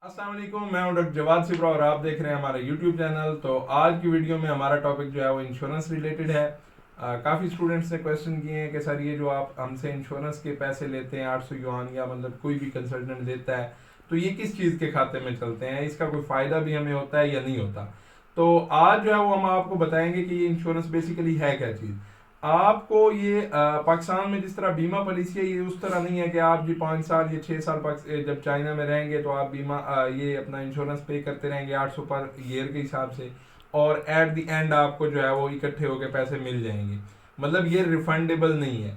अस्सलाम वालेकुम, मैं हूं डॉक्टर जवाद सिब्रा और आप देख रहे हैं हमारा यूट्यूब चैनल। तो आज की वीडियो में हमारा टॉपिक जो है वो इंश्योरेंस रिलेटेड है। काफ़ी स्टूडेंट्स ने क्वेश्चन किए हैं कि सर ये जो आप हमसे इंश्योरेंस के पैसे लेते हैं 800 युआन या मतलब कोई भी कंसल्टेंट देता है, तो ये किस चीज़ के खाते में चलते हैं, इसका कोई फ़ायदा भी हमें होता है या नहीं होता। तो आज जो है वो हम आपको बताएंगे कि ये इंश्योरेंस बेसिकली है क्या चीज़। आपको ये पाकिस्तान में जिस तरह बीमा पॉलिसी है, ये उस तरह नहीं है कि आप जी 5 साल या 6 साल जब चाइना में रहेंगे तो आप बीमा ये अपना इंश्योरेंस पे करते रहेंगे 800 पर ईयर के हिसाब से, और एट द एंड आपको जो है वो इकट्ठे होकर पैसे मिल जाएंगे। मतलब ये रिफंडेबल नहीं है।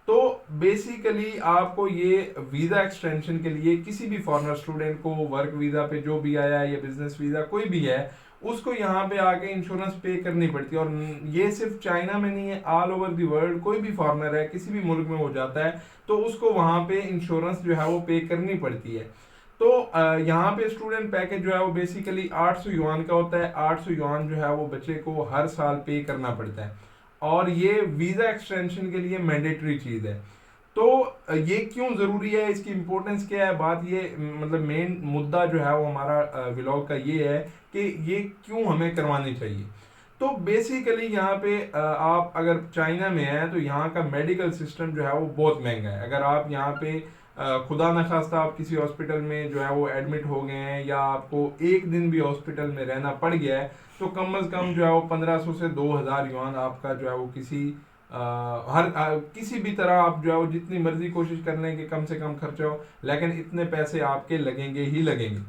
तो बेसिकली आपको ये वीज़ा एक्सटेंशन के लिए किसी भी फॉरेनर स्टूडेंट को वर्क वीज़ा पे जो भी आया है या बिजनेस वीज़ा कोई भी है, उसको यहाँ पे आके इंश्योरेंस पे करनी पड़ती है। और ये सिर्फ चाइना में नहीं है, ऑल ओवर दी वर्ल्ड कोई भी फॉरेनर है किसी भी मुल्क में हो जाता है तो उसको वहाँ पे इंश्योरेंस जो है वो पे करनी पड़ती है। तो यहाँ पे स्टूडेंट पैकेज जो है वो बेसिकली 800 युआन का होता है। 800 युआन जो है वो बच्चे को हर साल पे करना पड़ता है, और ये वीज़ा एक्सटेंशन के लिए मैंडेटरी चीज़ है। तो ये क्यों ज़रूरी है, इसकी इम्पोर्टेंस क्या है, बात ये मतलब मेन मुद्दा जो है वो हमारा व्लॉग का ये है कि ये क्यों हमें करवानी चाहिए। तो बेसिकली यहाँ पे आप अगर चाइना में हैं तो यहाँ का मेडिकल सिस्टम जो है वो बहुत महंगा है। अगर आप यहाँ पे खुदा न खास्ता आप किसी हॉस्पिटल में जो है वो एडमिट हो गए हैं या आपको एक दिन भी हॉस्पिटल में रहना पड़ गया है, तो कम अज़ कम जो है वो 1500 से 2000 युआन आपका जो है वो किसी भी तरह आप जो है वो जितनी मर्जी कोशिश कर लें कि कम से कम खर्चा हो, लेकिन इतने पैसे आपके लगेंगे ही लगेंगे।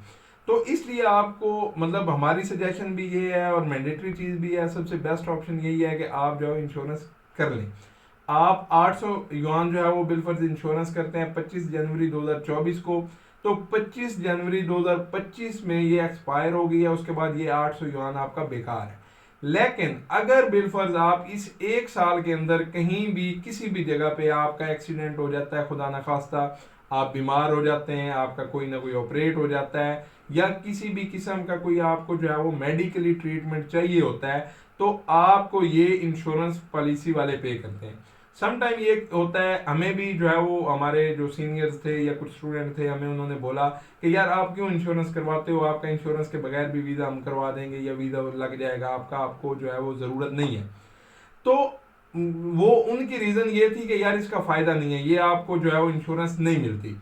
तो इसलिए आपको मतलब हमारी सजेशन भी ये है और मैंडेटरी चीज़ भी है, सबसे बेस्ट ऑप्शन यही है कि आप जो है इंश्योरेंस कर लें। आप 800 युआन जो है वो बिलफर्ज इंश्योरेंस करते हैं 25 जनवरी 2024 को, तो 25 जनवरी 2025 में ये एक्सपायर हो गई है, उसके बाद ये 800 युआन आपका बेकार है। लेकिन अगर बिलफर्ज आप इस एक साल के अंदर कहीं भी किसी भी जगह पे आपका एक्सीडेंट हो जाता है, खुदा ना खास्ता आप बीमार हो जाते हैं, आपका कोई ना कोई ऑपरेट हो जाता है, या किसी भी किस्म का कोई आपको जो है वो मेडिकली ट्रीटमेंट चाहिए होता है, तो आपको ये इंश्योरेंस पॉलिसी वाले पे करते हैं। सम टाइम ये होता है, हमें भी जो है वो हमारे जो सीनियर्स थे या कुछ स्टूडेंट थे, हमें उन्होंने बोला कि यार आप क्यों इंश्योरेंस करवाते हो, आपका इंश्योरेंस के बगैर भी वीज़ा हम करवा देंगे या वीज़ा लग जाएगा आपका, आपको जो है वो ज़रूरत नहीं है। तो वो उनकी रीज़न ये थी कि यार इसका फ़ायदा नहीं है, ये आपको जो है वो इंश्योरेंस नहीं मिलती।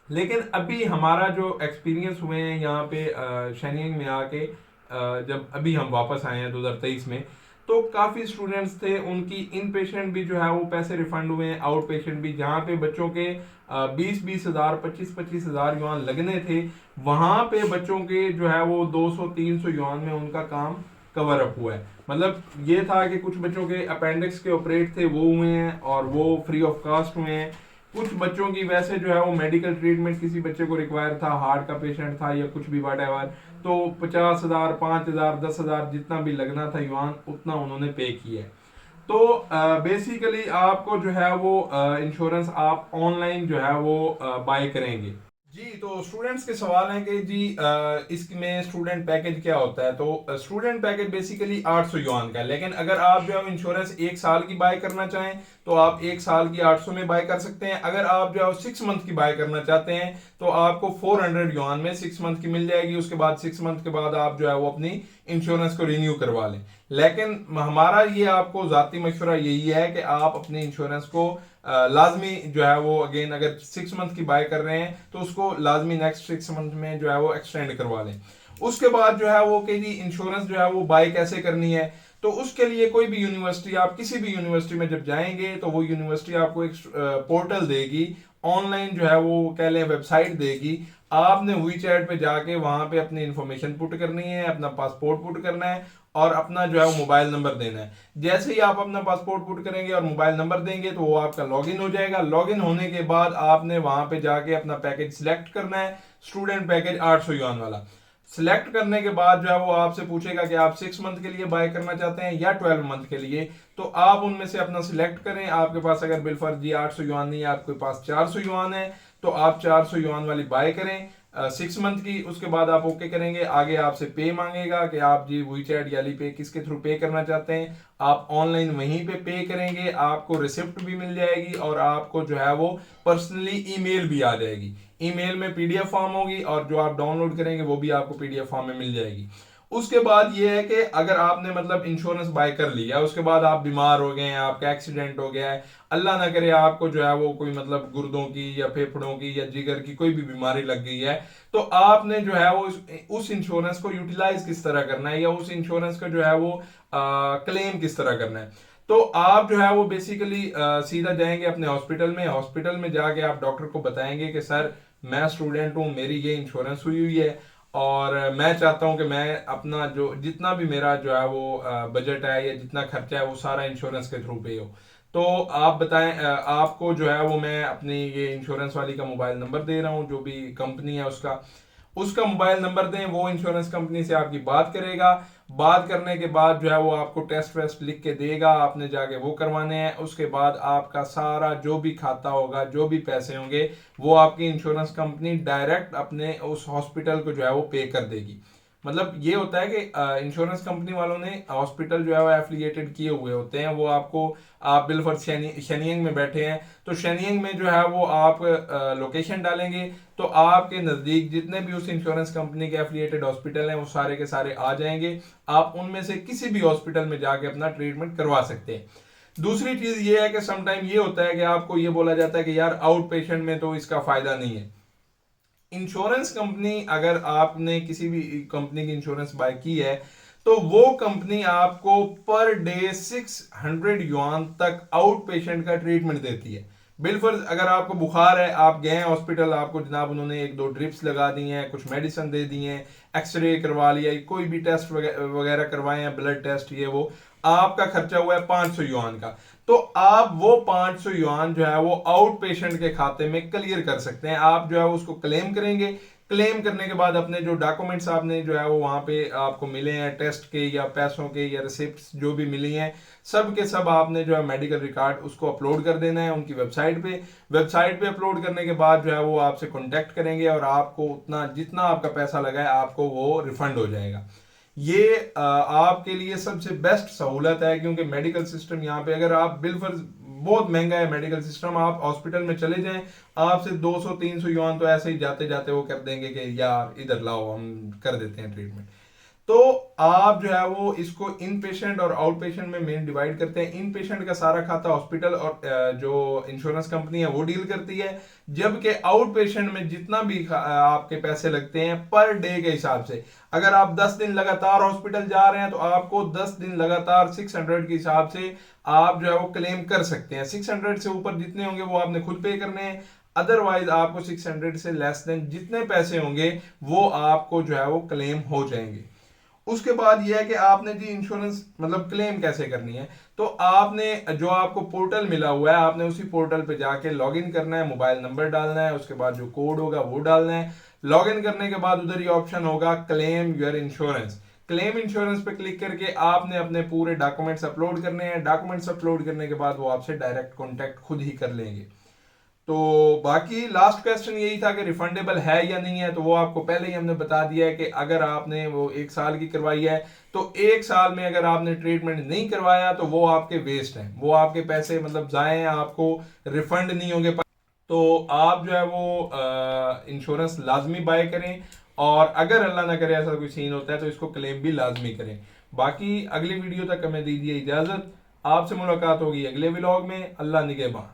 लेकिन अभी हमारा जो एक्सपीरियंस हुए हैं यहाँ पे शेनियंग में आके, जब अभी हम वापस आए हैं 2023 में, तो काफ़ी स्टूडेंट्स थे उनकी इन पेशेंट भी जो है वो पैसे रिफंड हुए हैं, आउट पेशेंट भी, जहाँ पे बच्चों के 20-20 हज़ार 25-25 हज़ार युआन लगने थे, वहाँ पे बच्चों के जो है वो 200-300 युआन में उनका काम कवर अप हुआ है। मतलब ये था कि कुछ बच्चों के अपेंडिक्स के ऑपरेट थे वो हुए हैं और वो फ्री ऑफ कास्ट हुए हैं। कुछ बच्चों की वैसे जो है वो मेडिकल ट्रीटमेंट किसी बच्चे को रिक्वायर था, हार्ट का पेशेंट था या कुछ भी वट, तो 50 हज़ार 5 हज़ार 10 हज़ार जितना भी लगना था युआन उतना उन्होंने पे किया है। तो बेसिकली आपको जो है वो इंश्योरेंस आप ऑनलाइन जो है वो बाय करेंगे। जी, तो स्टूडेंट्स के सवाल हैं कि जी इसमें स्टूडेंट पैकेज क्या होता है। तो स्टूडेंट पैकेज बेसिकली 800 युआन का है, लेकिन अगर आप जो है इंश्योरेंस एक साल की बाय करना चाहें तो आप एक साल की 800 में बाय कर सकते हैं। अगर आप जो है 6 मंथ की बाय करना चाहते हैं तो आपको 400 युआन में 6 मंथ की मिल जाएगी। उसके बाद 6 मंथ के बाद आप जो है वो अपनी इंश्योरेंस को रिन्यू करवा लें। लेकिन हमारा ये आपको ज़ाती मशवरा यही है कि आप अपने इंश्योरेंस को लाजमी जो है वो अगेन अगर 6 मंथ की बाय कर रहे हैं तो उसको लाजमी नेक्स्ट 6 मंथ में जो है वो एक्सटेंड करवा लें। उसके बाद जो है वो कि जी इंश्योरेंस जो है वो बाय कैसे करनी है, तो उसके लिए कोई भी यूनिवर्सिटी, आप किसी भी यूनिवर्सिटी में जब जाएंगे तो वो यूनिवर्सिटी आपको एक पोर्टल देगी, ऑनलाइन जो है वो कह लें वेबसाइट देगी। आपने वी चैट पे जाके वहां पे अपनी इंफॉर्मेशन पुट करनी है, अपना पासपोर्ट पुट करना है और अपना जो है वो मोबाइल नंबर देना है। जैसे ही आप अपना पासपोर्ट पुट करेंगे और मोबाइल नंबर देंगे तो वो आपका लॉगिन हो जाएगा। लॉगिन होने के बाद आपने वहां पे जाके अपना पैकेज सिलेक्ट करना है, स्टूडेंट पैकेज 800 युआन वाला। सिलेक्ट करने के बाद जो है वो आपसे पूछेगा कि आप 6 मंथ के लिए बाय करना चाहते हैं या 12 मंथ के लिए, तो आप उनमें से अपना सिलेक्ट करें। आपके पास अगर बिलफर्ज जी 800 युआन नहीं है, आपके पास 400 युआन है, तो आप 400 युआन वाली बाय करें। 6 मंथ की। उसके बाद आप ओके करेंगे, आगे आपसे पे मांगेगा कि आप जी WeChat या पे किसके थ्रू पे करना चाहते हैं, आप ऑनलाइन वहीं पे पे करेंगे, आपको रिसिप्ट भी मिल जाएगी और आपको जो है वो पर्सनली ईमेल भी आ जाएगी। ईमेल में PDF फॉर्म होगी और जो आप डाउनलोड करेंगे वो भी आपको PDF फॉर्म में मिल जाएगी। उसके बाद ये है कि अगर आपने मतलब इंश्योरेंस बाय कर लिया, उसके बाद आप बीमार हो गए हैं, आपका एक्सीडेंट हो गया है, अल्लाह ना करे आपको जो है वो कोई मतलब गुर्दों की या फेफड़ों की या जिगर की कोई भी बीमारी लग गई है, तो आपने जो है वो उस इंश्योरेंस को यूटिलाइज किस तरह करना है या उस इंश्योरेंस का जो है वो क्लेम किस तरह करना है। तो आप जो है वो बेसिकली सीधा जाएंगे अपने हॉस्पिटल में जाके आप डॉक्टर को बताएंगे कि सर मैं स्टूडेंट हूँ, मेरी ये इंश्योरेंस हुई हुई है और मैं चाहता हूं कि मैं अपना जो जितना भी मेरा जो है वो बजट है या जितना खर्चा है वो सारा इंश्योरेंस के थ्रू पे हो। तो आप बताएं, आपको जो है वो मैं अपनी ये इंश्योरेंस वाली का मोबाइल नंबर दे रहा हूं, जो भी कंपनी है उसका उसका मोबाइल नंबर दें, वो इंश्योरेंस कंपनी से आपकी बात करेगा। बात करने के बाद जो है वो आपको टेस्ट वेस्ट लिख के देगा, आपने जाके वो करवाने हैं। उसके बाद आपका सारा जो भी खाता होगा, जो भी पैसे होंगे, वो आपकी इंश्योरेंस कंपनी डायरेक्ट अपने उस हॉस्पिटल को जो है वो पे कर देगी। मतलब ये होता है कि इंश्योरेंस कंपनी वालों ने हॉस्पिटल जो है वो एफिलिएटेड किए हुए होते हैं, वो आपको, आप बिलफर्ज शेनियंग में बैठे हैं तो शेनियंग में जो है वो आप लोकेशन डालेंगे तो आपके नज़दीक जितने भी उस इंश्योरेंस कंपनी के एफिलिएटेड हॉस्पिटल हैं वो सारे के सारे आ जाएंगे। आप उनमें से किसी भी हॉस्पिटल में जाके अपना ट्रीटमेंट करवा सकते हैं। दूसरी चीज ये है कि समटाइम ये होता है कि आपको ये बोला जाता है कि यार आउट पेशेंट में तो इसका फायदा नहीं है। इंश्योरेंस कंपनी, अगर आपने किसी भी कंपनी की इंश्योरेंस बाय की है तो वो कंपनी आपको पर डे 600 युआन तक आउट पेशेंट का ट्रीटमेंट देती है। बिलफर्ज अगर आपको बुखार है, आप गए हॉस्पिटल, आपको जनाब उन्होंने 1-2 ड्रिप्स लगा दी हैं, कुछ मेडिसिन दे दी हैं, एक्सरे करवा लिया, कोई भी टेस्ट वगैरह करवाए हैं, ब्लड टेस्ट ये वो, आपका खर्चा हुआ है 500 युआन का, तो आप वो 500 युआन जो है वो आउट पेशेंट के खाते में क्लियर कर सकते हैं। आप जो है उसको क्लेम करेंगे, क्लेम करने के बाद अपने जो डॉक्यूमेंट्स आपने जो है वो वहां पे आपको मिले हैं टेस्ट के या पैसों के या रिसिप्ट्स जो भी मिली हैं, सब के सब आपने जो है मेडिकल रिकॉर्ड उसको अपलोड कर देना है उनकी वेबसाइट पे अपलोड करने के बाद जो है वो आपसे कांटेक्ट करेंगे और आपको उतना जितना आपका पैसा लगा है आपको वो रिफंड हो जाएगा। ये आपके लिए सबसे बेस्ट सहूलत है, क्योंकि मेडिकल सिस्टम यहाँ पे, अगर आप बिलफर्ज बहुत महंगा है मेडिकल सिस्टम, आप हॉस्पिटल में चले जाएं, आपसे 200-300 युआन तो ऐसे ही जाते जाते वो कर देंगे कि यार इधर लाओ हम कर देते हैं ट्रीटमेंट। तो आप जो है वो इसको इन पेशेंट और आउट पेशेंट में मेन डिवाइड करते हैं। इन पेशेंट का सारा खाता हॉस्पिटल और जो इंश्योरेंस कंपनी है वो डील करती है, जबकि आउट पेशेंट में जितना भी आपके पैसे लगते हैं पर डे के हिसाब से, अगर आप 10 दिन लगातार हॉस्पिटल जा रहे हैं तो आपको 10 दिन लगातार 600 के हिसाब से आप जो है वो क्लेम कर सकते हैं। 600 से ऊपर जितने होंगे वो आपने खुद पे करने हैं, अदरवाइज आपको 600 से लेस देन जितने पैसे होंगे वो आपको जो है वो क्लेम हो जाएंगे। उसके बाद यह है कि आपने जी इंश्योरेंस मतलब क्लेम कैसे करनी है, तो आपने जो आपको पोर्टल मिला हुआ है आपने उसी पोर्टल पे जाके लॉगिन करना है, मोबाइल नंबर डालना है, उसके बाद जो कोड होगा वो डालना है। लॉगिन करने के बाद उधर ही ऑप्शन होगा claim your insurance. Claim insurance पे क्लिक करके आपने अपने पूरे डॉक्यूमेंट्स अपलोड करने हैं। डॉक्यूमेंट्स अपलोड करने के बाद वो आपसे डायरेक्ट कॉन्टेक्ट खुद ही कर लेंगे। तो बाकी लास्ट क्वेश्चन यही था कि रिफंडेबल है या नहीं है, तो वो आपको पहले ही हमने बता दिया है कि अगर आपने वो 1 साल की करवाई है तो 1 साल में अगर आपने ट्रीटमेंट नहीं करवाया तो वो आपके वेस्ट हैं, वो आपके पैसे मतलब जाए हैं, आपको रिफंड नहीं होंगे। तो आप जो है वो इंश्योरेंस लाजमी बाय करें और अगर अल्लाह ना करे ऐसा कोई सीन होता है तो इसको क्लेम भी लाजमी करें। बाकी अगली वीडियो तक हमें दीजिए इजाजत, आपसे मुलाकात होगी अगले व्लॉग में। अल्लाह निगहबान।